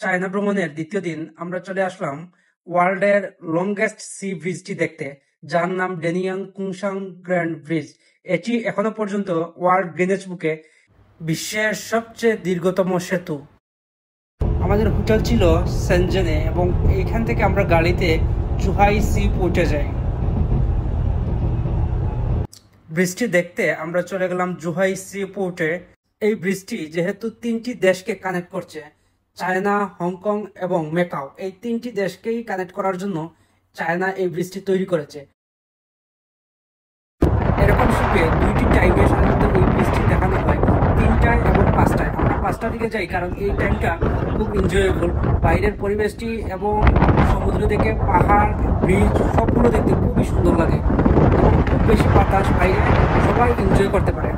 China ভ্রমণের দ্বিতীয় দিন আমরা চলে আসলাম ওয়ার্ল্ডের লংগেস্ট সি ব্রিজটি দেখতে, যার নাম ডেনিয়াং কুংশাং গ্র্যান্ড ব্রিজ। এটি এখনো পর্যন্ত ওয়ার্ল্ড গিনেস বুকে বিশ্বের সবচেয়ে দীর্ঘতম সেতু। আমাদের হোটেল ছিল সেনজেনে এবং এইখান থেকে আমরা গাড়িতে জুহাই সি পোর্টে যাই। ব্রিজটি দেখতে আমরা চলে গেলাম জুহাই সি পোর্টে। এই ব্রিজটি যেহেতু তিনটি দেশকে কানেক্ট করছে, চায়না, হংকং এবং ম্যাকাও, এই তিনটি দেশকেই কানেক্ট করার জন্য চায়না এই ব্রিজটি তৈরি করেছে। এরকম শিপে দুইটি টাইমে সাধারণত এই ব্রিজটি দেখানো হয়, 3টায় এবং 5টায়। আমরা 5টার দিকে যাই কারণ এই টাইমটা খুব এনজয়েবল। বাইরের পরিবেশটি এবং সমুদ্র থেকে পাহাড়, ব্রিজ সবগুলো দেখতে খুবই সুন্দর লাগে এবং খুব বেশি বাতাস, বাইরে সবাই এনজয় করতে পারে।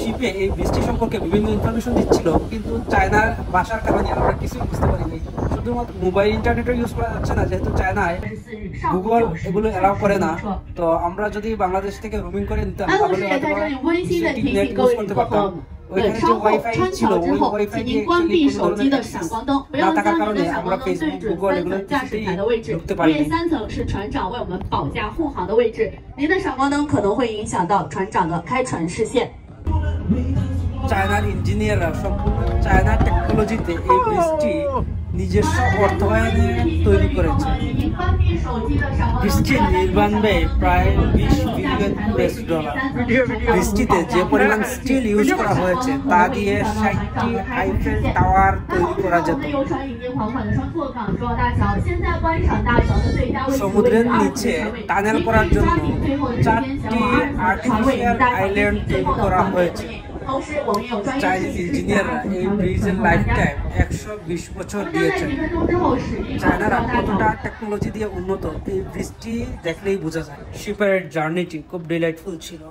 শিপে এই বৃষ্টি সম্পর্কে বিভিন্ন ইনফরমেশন দিচ্ছিল, কিন্তু চায়নার ভাষার কারণে আমরা কিছুই বুঝতে পারিনি। শুধুমাত্র মোবাইল ইন্টারনেটও ইউজ করা যাচ্ছে না, যেহেতু চায়নায় গুগল এগুলো এলাও করে না। তো আমরা যদি বাংলাদেশ থেকে রুমিং করে নিতাম তাহলে নেট ইউজ করতে পারতাম। ওইখানে যে ওয়াইফাই ছিল, ওই ওয়াইফাই দিয়ে না থাকার কারণে আমরা ফেসবুক, গুগল এগুলো কিছুতেই ঢুকতে পারিনি। চায়নার ইঞ্জিনিয়াররা সম্পূর্ণ চায়নার টেকনোলজিতে এই ব্রিজটি নিজস্ব অর্থায়নে তৈরি করেছে। ব্রিজটির নির্মাণ ব্যয় প্রায় $20 বিলিয়ন। ব্রিজটিতে যে পরিমাণ স্টিল ইউজ করা হয়েছে তা দিয়ে 60টি আইফেল টাওয়ার তৈরি করা যেত। সমুদ্রের নিচে টানেল করার জন্য 4টি আর্টিফিশিয়াল আইল্যান্ড তৈরি করা হয়েছে। চাইনিজ ইঞ্জিনিয়াররা এই ব্রিজের লাইফ টাইম 120 বছর দিয়েছেন। চায়নারা কতটা টেকনোলজি দিয়ে উন্নত এই ব্রিজটি দেখলেই বোঝা যায়। শিপের জার্নিটি খুব ডিলাইটফুল ছিল।